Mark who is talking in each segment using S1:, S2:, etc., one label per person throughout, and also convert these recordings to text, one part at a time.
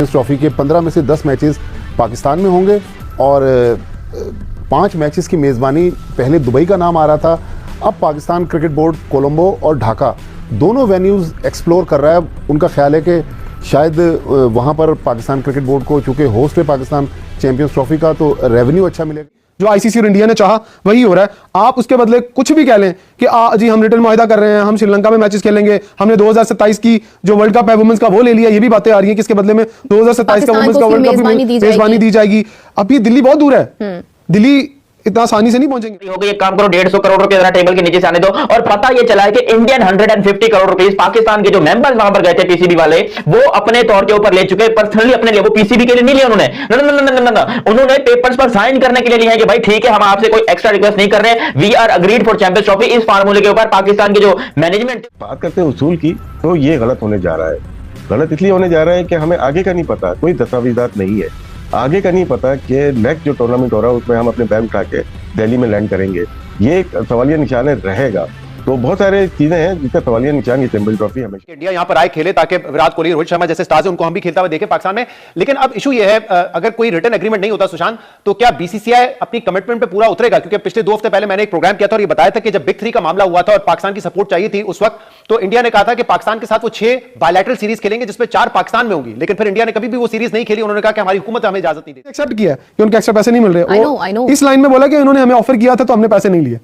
S1: इस ट्रॉफी के 15 में से 10 मैचेस पाकिस्तान में होंगे और 5 मैचेस की मेज़बानी पहले दुबई का नाम आ रहा था, अब पाकिस्तान क्रिकेट बोर्ड कोलंबो और ढाका दोनों वेन्यूज़ एक्सप्लोर कर रहा है। उनका ख्याल है कि शायद वहाँ पर पाकिस्तान क्रिकेट बोर्ड को, चूँकि होस्ट है पाकिस्तान चैंपियंस ट्रॉफी का, तो रेवेन्यू अच्छा मिलेगा।
S2: जो आईसीसी और इंडिया ने चाहा वही हो रहा है। आप उसके बदले कुछ भी कह लें कि जी हम रिटर्न मुआहिदा कर रहे हैं, हम श्रीलंका में मैचेस खेलेंगे, हमने 2027 की जो वर्ल्ड कप है वुमेन्स का वो ले लिया, ये भी बातें आ रही हैं कि इसके बदले में 2027 का वुमेन्स का वर्ल्ड कप की मेजबानी दी जाएगी। अभी दिल्ली बहुत दूर है, दिल्ली इतना आसानी से नहीं पहुंचेंगे।
S3: हो गई, एक काम करो, 150 करोड़ रुपए जरा टेबल के नीचे से आने दो। और पता ये चला है कि इंडियन 150 करोड़ रुपए पाकिस्तान के जो मेंबर्स वहां पर गए थे पीसीबी वाले, वो अपने तौर के ऊपर ले चुके, पर्सनली अपने लिए, वो पीसीबी के लिए नहीं लिया उन्होंने, उन्होंने पेपर्स पर साइन करने के लिए लिया है कि भाई ठीक है, हम आपसे कोई एक्स्ट्रा रिक्वेस्ट नहीं कर रहे, we are agreed for Champions Trophy. इस फार्मूले के ऊपर पाकिस्तान की जो मैनेजमेंट
S4: बात करते हैं उसूल की, तो ये गलत होने जा रहा है। गलत इसलिए होने जा रहा है कि हमें आगे का नहीं पता, कोई दस्तावेजात नहीं है, आगे का नहीं पता कि नेक्स्ट जो टूर्नामेंट हो रहा है उसमें हम अपने बैग उठा के दिल्ली में लैंड करेंगे, ये एक सवालिया निशान रहेगा। तो बहुत सारे चीजें हैं जिसका सवालिया निशान ये चैंपियंस ट्रॉफी हमेशा।
S2: इंडिया यहाँ पर आए, खेले ताकि विराट कोहली, रोहित शर्मा जैसे स्टार्स हैं उनको हम भी खेलता हुआ देखें पाकिस्तान में। लेकिन अब इशू ये है, अगर कोई रिटर्न एग्रीमेंट नहीं होता सुशांत, तो क्या बीसीसीआई अपनी कमिटमेंट पे पूरा उतरेगा? क्योंकि पिछले 2 हफ्ते पहले मैंने एक प्रोग्राम किया था और ये बताया था कि जब बिग 3 का मामला हुआ था और पाकिस्तान की सपोर्ट चाहिए थी उस वक्त, तो इंडिया ने कहा था कि पाकिस्तान के साथ वो 6 बायलैटरल सीरीज खेलेंगे जिसमें 4 पाकिस्तान में होंगी। लेकिन फिर इंडिया ने कभी भी वो सीरीज नहीं खेली। उन्होंने कहा कि हमारी हुकूमत हमें इजाजत नहीं देती। एक्सेप्ट किया कि उनके एक्स्ट्रा पैसे नहीं मिल रहे। इस लाइन में बोला कि उन्होंने हमें ऑफर किया था तो हमने पैसे नहीं लिए।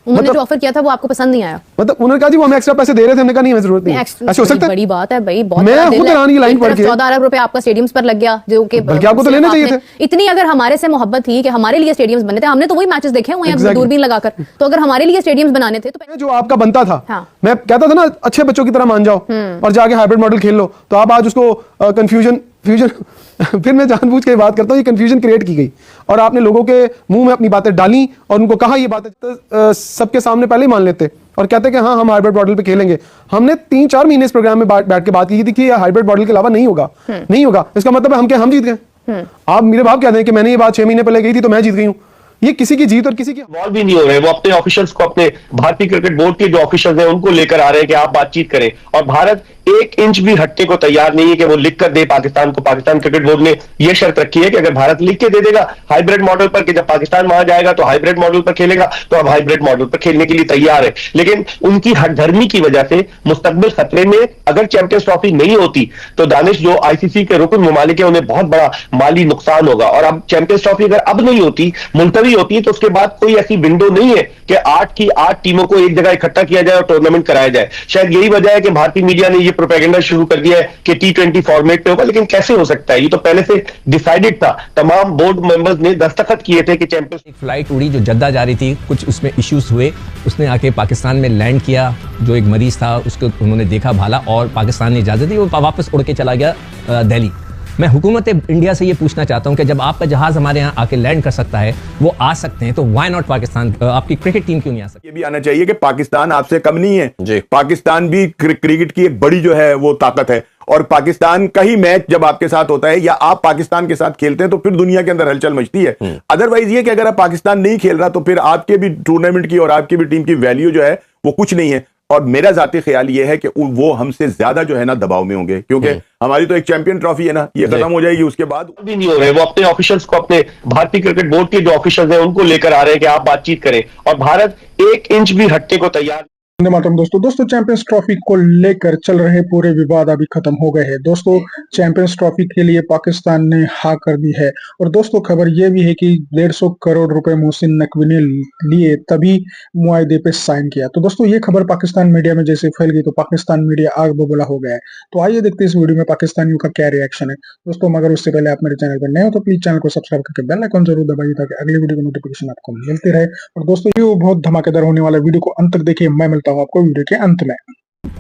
S5: उन्होंने जो ऑफर किया था वो आपको पसंद नहीं आया।
S2: मतलब उन्होंने कहा जी वो हमें एक्स्ट्रा पैसे दे रहे थे, हमने कहा नहीं हमें जरूरत नहीं। ऐसा हो सकता है?
S5: बड़ी बात है भाई, बहुत
S2: मैं खुद हैरान की लाइन पढ़ के
S5: 14 अरब रुपए आपका स्टेडियम्स पर लग गया, जो कि
S2: बल्कि आपको तो लेने चाहिए थे।
S5: इतनी अगर हमारे से मोहब्बत थी कि हमारे लिए स्टेडियम्स बने थे, हमने तो वही मैचेस देखे हुए हैं दूरबीन लगाकर, तो अगर हमारे लिए स्टेडियम्स बनाने थे तो
S2: जो आपका बनता था, मैं कहता था ना अच्छे बच्चों की तरह मान जाओ और जाके हाइब्रिड मॉडल खेल लो, तो आप आज उसको कंफ्यूजन फिर मैं जानबूझ के बात करता हूँ, ये कंफ्यूजन क्रिएट की गई और आपने लोगों के मुंह में अपनी बातें डाली और उनको कहा ये बातें तो सबके सामने पहले ही मान लेते और कहते कि हाँ हम हाइब्रिड मॉडल पे खेलेंगे। हमने 3-4 महीने इस प्रोग्राम में बैठ के बात की थी कि ये हाइब्रिड मॉडल के अलावा नहीं होगा, नहीं होगा। इसका मतलब है हम जीत गए। आप मेरे बाप कहते हैं कि मैंने ये बात 6 महीने पहले कही थी तो मैं जीत गई हूँ। ये किसी की जीत और किसी की
S6: इन्वॉल्व भी नहीं हो रहे, वो अपने ऑफिशियल्स को, अपने भारतीय क्रिकेट बोर्ड के जो ऑफिशियल्स हैं उनको लेकर आ रहे हैं कि आप बातचीत करें, और भारत 1 इंच भी हटने को तैयार नहीं है कि वो लिख कर दे पाकिस्तान को। पाकिस्तान क्रिकेट बोर्ड ने यह शर्त रखी है कि अगर भारत लिख के दे देगा हाइब्रिड मॉडल पर कि जब पाकिस्तान वहां जाएगा तो हाइब्रिड मॉडल पर खेलेगा, तो अब हाइब्रिड मॉडल पर खेलने के लिए तैयार है। लेकिन उनकी हठधर्मी की वजह से मुस्तकबिल खतरे में, अगर चैंपियंस ट्रॉफी नहीं होती तो दानिश जो आईसीसी के रुकन ममालिक है उन्हें बहुत बड़ा माली नुकसान होगा। और अब चैंपियंस ट्रॉफी अगर अब नहीं होती, मुलतवी होती, तो उसके बाद कोई ऐसी विंडो नहीं है कि 8 की 8 टीमों को एक जगह इकट्ठा किया जाए और टूर्नामेंट कराया जाए। शायद यही वजह है कि भारतीय मीडिया ने यह प्रोपेगेंडा शुरू कर दिया है कि T20 फॉर्मेट पे होगा। लेकिन कैसे हो सकता है? ये तो पहले से डिसाइडेड था, तमाम बोर्ड मेंबर्स ने दस्तखत किए थे कि चैंपियंस।
S7: एक फ्लाइट उड़ी जो जद्दा जा रही थी, कुछ उसमें इश्यूज हुए, उसने आके पाकिस्तान में लैंड किया। जो एक मरीज था उसको उन्होंने देखा भाला और पाकिस्तान ने इजाजत दी, वो वापस उड़ के चला गया दिल्ली। मैं हुकूमत इंडिया से ये पूछना चाहता हूं कि जब आपका जहाज हमारे यहाँ आके लैंड कर सकता है, वो आ सकते हैं, तो व्हाई नॉट पाकिस्तान? आपकी क्रिकेट टीम क्यों नहीं आ सकती?
S8: ये भी आना चाहिए कि पाकिस्तान आपसे कम नहीं है। पाकिस्तान भी क्रिकेट की एक बड़ी जो है वो ताकत है, और पाकिस्तान का ही मैच जब आपके साथ होता है या आप पाकिस्तान के साथ खेलते हैं तो फिर दुनिया के अंदर हलचल मचती है। अदरवाइज ये कि अगर आप पाकिस्तान नहीं खेल रहा तो फिर आपके भी टूर्नामेंट की और आपकी भी टीम की वैल्यू जो है वो कुछ नहीं है। और मेरा जाती ख्याल ये है कि वो हमसे ज्यादा जो है ना दबाव में होंगे, क्योंकि हमारी तो एक चैंपियन ट्रॉफी है ना, ये खत्म हो जाएगी, उसके बाद
S6: भी नहीं हो रहे, वो अपने ऑफिशियल्स को, अपने भारतीय क्रिकेट बोर्ड के जो ऑफिशियल्स हैं उनको लेकर आ रहे हैं कि आप बातचीत करें, और भारत 1 इंच भी हटने को तैयार।
S9: दोस्तों चैंपियंस ट्रॉफी को लेकर चल रहे पूरे विवाद अभी खत्म हो गए हैं। दोस्तों चैंपियंस ट्रॉफी के लिए पाकिस्तान ने हाँ कर दी है। और दोस्तों खबर यह भी है कि 150 करोड़ रुपए मोहसिन नकवी ने लिए तभी मुआहदे पे साइन किया। तो दोस्तों ये खबर पाकिस्तान मीडिया में जैसे फैल गई तो पाकिस्तान मीडिया आग बबूला हो गया है। तो आइए देखते हैं इस वीडियो में पाकिस्तानियों का क्या रिएक्शन है। दोस्तों मगर उससे पहले आप मेरे चैनल पर नए हो तो प्लीज चैनल को सब्सक्राइब करके बेल आइकन जरूर दबाइए ताकि अगली वीडियो की नोटिफिकेशन आपको मिलती रहे। और दोस्तों ये बहुत धमाकेदार होने वाला वीडियो को अंत तक देखिए। मैं मिलता हूँ आपको वीडियो के अंत में।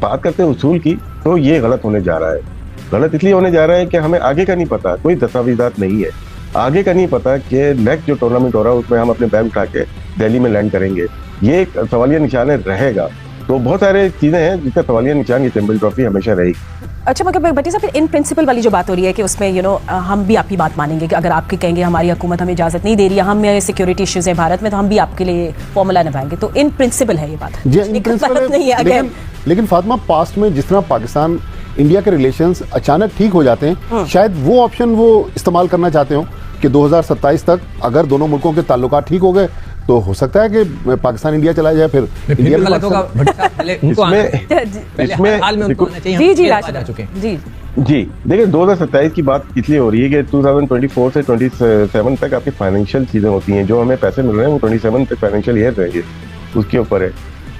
S4: बात करते हैं उसूल की, तो ये गलत होने जा रहा है। गलत इसलिए होने जा रहा है कि हमें आगे का नहीं पता, कोई दस्तावेजात नहीं है, आगे का नहीं पता कि नेक्स्ट जो टूर्नामेंट हो रहा है उसमें हम अपने बैग उठा के दिल्ली में लैंड करेंगे, ये एक सवालिया निशान रहेगा। तो बहुत सारे चीजें हैं जिसका सवालिया निशान ये चैंपियंस ट्रॉफी हमेशा रहेगी।
S10: अच्छा, मगर भट्टी साहब, इन प्रिंसिपल वाली जो बात हो रही है कि उसमें हम भी आपकी बात मानेंगे कि अगर आपके कहेंगे हमारी हुकूमत हमें इजाजत नहीं दे रही है, हम सिक्योरिटी इश्यूज है भारत में, तो हम भी आपके लिए फॉर्मूला निभाएंगे, तो इन प्रिंसिपल है ये बात नहीं है।
S1: लेकिन फातिमा, पास्ट में जिस तरह पाकिस्तान इंडिया के रिलेशंस अचानक ठीक हो जाते हैं, शायद वो ऑप्शन वो इस्तेमाल करना चाहते हो कि 2027 तक अगर दोनों मुल्कों के ताल्लुकात ठीक हो गए तो हो सकता है कि पाकिस्तान इंडिया चला जाए, फिर इंडिया में
S7: गलत होगा।
S4: जी देखिए, 2027 की बात इसलिए हो रही है कि 2024 से 27 तक आपकी फाइनेंशियल चीजें होती हैं, जो हमें पैसे मिल रहे हैं वो 27 तक फाइनेंशियल ईयर रहेंगे, उसके ऊपर है।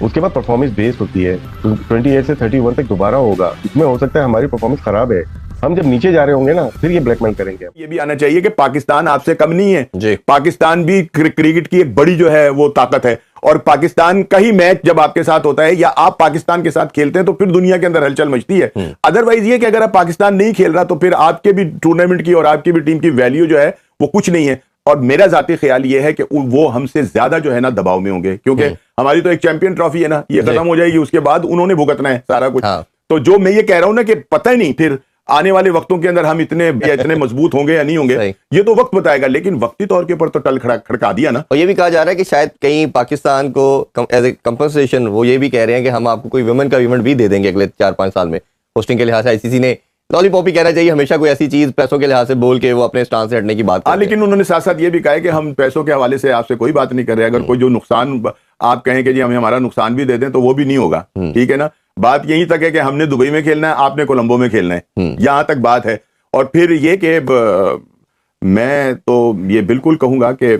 S4: उसके बाद परफॉर्मेंस बेस्ड होती है, तो 28 से 31 तक दोबारा होगा। इसमें हो सकता है हमारी परफॉर्मेंस खराब है, हम जब नीचे जा रहे होंगे ना, फिर ये ब्लैकमेल करेंगे।
S8: ये भी आना चाहिए कि पाकिस्तान आपसे कम नहीं है जी। पाकिस्तान भी क्रिकेट की एक बड़ी जो है वो ताकत है, और पाकिस्तान का ही मैच जब आपके साथ होता है या आप पाकिस्तान के साथ खेलते हैं तो फिर दुनिया के अंदर हलचल मचती है। अदरवाइज ये कि अगर आप पाकिस्तान नहीं खेल रहा तो फिर आपके भी टूर्नामेंट की और आपकी भी टीम की वैल्यू जो है वो कुछ नहीं है। और मेरा जाती ख्याल ये है कि वो हमसे ज्यादा जो है ना दबाव में होंगे, क्योंकि हमारी तो एक चैंपियन ट्रॉफी है ना, ये खत्म हो जाएगी, उसके बाद उन्होंने भुगतना है सारा कुछ। तो जो मैं ये कह रहा हूं ना कि पता ही नहीं फिर आने वाले वक्तों के अंदर हम इतने मजबूत होंगे या नहीं होंगे, ये तो वक्त बताएगा। लेकिन वक्ती तौर के ऊपर तो टल खड़का दिया ना।
S11: और ये भी कहा जा रहा है कि शायद कहीं पाकिस्तान को एज ए कंपनसेशन वो ये भी कह रहे हैं कि हम आपको कोई वुमेन का इवेंट भी दे देंगे अगले 4-5 साल में। होस्टिंग के लिहाज से आईसीसी ने लॉलीपॉप ही कहना चाहिए, हमेशा कोई ऐसी चीज पैसों के लिहाज से बोल के वो अपने स्टांस से हटने की बात।
S8: लेकिन उन्होंने साथ साथ ये भी कहा है कि हम पैसों के हवाले से आपसे कोई बात नहीं कर रहे, अगर कोई जो नुकसान आप कहें कि जी हमें हमारा नुकसान भी दे दें तो वो भी नहीं होगा, ठीक है ना। बात यहीं तक है कि हमने दुबई में खेलना है, आपने कोलंबो में खेलना है, यहां तक बात है। और फिर ये कि मैं तो ये बिल्कुल कहूंगा कि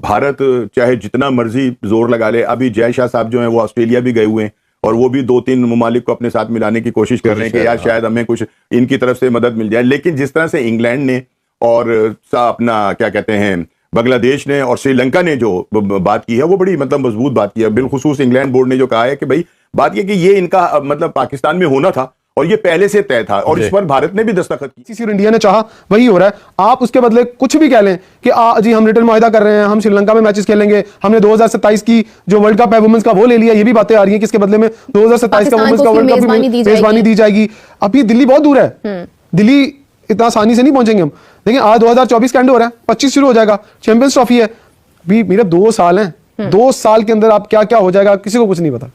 S8: भारत चाहे जितना मर्जी जोर लगा ले, अभी जय शाह साहब जो हैं वो ऑस्ट्रेलिया भी गए हुए हैं और वो भी 2-3 ममालिक को अपने साथ मिलाने की कोशिश कर रहे हैं कि यार शायद हमें कुछ इनकी तरफ से मदद मिल जाए। लेकिन जिस तरह से इंग्लैंड ने और अपना क्या कहते हैं बांग्लादेश ने और श्रीलंका ने जो बात की है वो बड़ी मतलब मजबूत बात की है। बिलखुसूस इंग्लैंड बोर्ड ने जो कहा है कि भाई बात ये कि ये इनका मतलब पाकिस्तान में होना था और ये पहले से तय था और इस पर भारत ने भी दस्तखत की।
S2: सीसी इंडिया ने चाहा वही हो रहा है। आप उसके बदले कुछ भी कह लें कि जी हम रिटर्न मुआहदा कर रहे हैं, हम श्रीलंका में मैचेस खेलेंगे, हमने 2027 की जो वर्ल्ड कप है वुमेन्स का वो ले लिया, ये भी बातें आ रही है कि इसके बदले में 2027 का वुमेन्स का वर्ल्ड कप मेजबानी दी जाएगी। अब ये दिल्ली बहुत दूर है, दिल्ली इतना आसानी से नहीं पहुंचेंगे हम। लेकिन आज 2024 का एंड हो रहा है, 25 शुरू हो जाएगा, चैंपियंस ट्रॉफी है, अभी मेरे 2 साल हैं, 2 साल के अंदर आप क्या क्या हो जाएगा किसी को कुछ नहीं पता।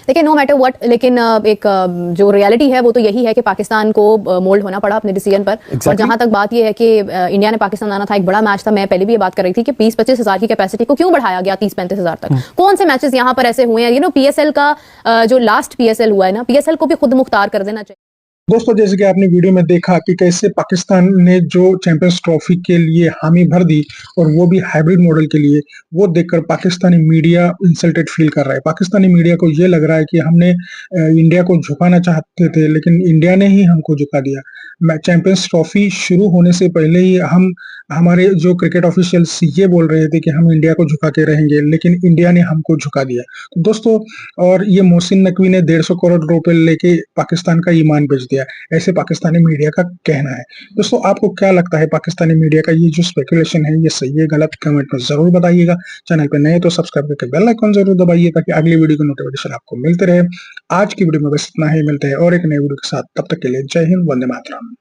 S5: लेकिन नो मैटर व्हाट, लेकिन एक जो रियलिटी है वो तो यही है कि पाकिस्तान को मोल्ड होना पड़ा अपने डिसीजन पर। और जहां तक बात ये है कि इंडिया ने पाकिस्तान आना था, एक बड़ा मैच था। मैं पहले भी ये बात कर रही थी कि 20-25 हज़ार की कैपेसिटी को क्यों बढ़ाया गया 30-35 हज़ार तक। कौन से मैचेस यहां पर ऐसे हुए हैं, पीएसएल का जो लास्ट पीएसएल हुआ है ना, पीएसएल को भी खुद मुख्तार कर देना चाहिए।
S9: दोस्तों, जैसे कि आपने वीडियो में देखा कि कैसे पाकिस्तान ने जो चैंपियंस ट्रॉफी के लिए हामी भर दी और वो भी हाइब्रिड मॉडल के लिए, वो देखकर पाकिस्तानी मीडिया इंसल्टेड फील कर रहा है। पाकिस्तानी मीडिया को ये लग रहा है कि हमने इंडिया को झुकाना चाहते थे लेकिन इंडिया ने ही हमको झुका दिया। चैंपियंस ट्रॉफी शुरू होने से पहले ही हमारे जो क्रिकेट ऑफिशियल्स ये बोल रहे थे कि हम इंडिया को झुका के रहेंगे, लेकिन इंडिया ने हमको झुका दिया। तो दोस्तों, और ये मोहसिन नकवी ने 150 करोड़ रुपए लेके पाकिस्तान का ईमान बेच दिया, ऐसे पाकिस्तानी मीडिया का कहना है। दोस्तों, आपको क्या लगता है पाकिस्तानी मीडिया का ये जो स्पेकुलेशन है, ये सही है गलत, कमेंट में जरूर बताइएगा। चैनल पे नए तो सब्सक्राइब करके बेल आइकन जरूर दबाइए ताकि अगली वीडियो की नोटिफिकेशन आपको मिलते रहे। आज की वीडियो में बस इतना ही, मिलते हैं और एक नई वीडियो के साथ। तब तक के लिए जय हिंद, वंदे मातरम।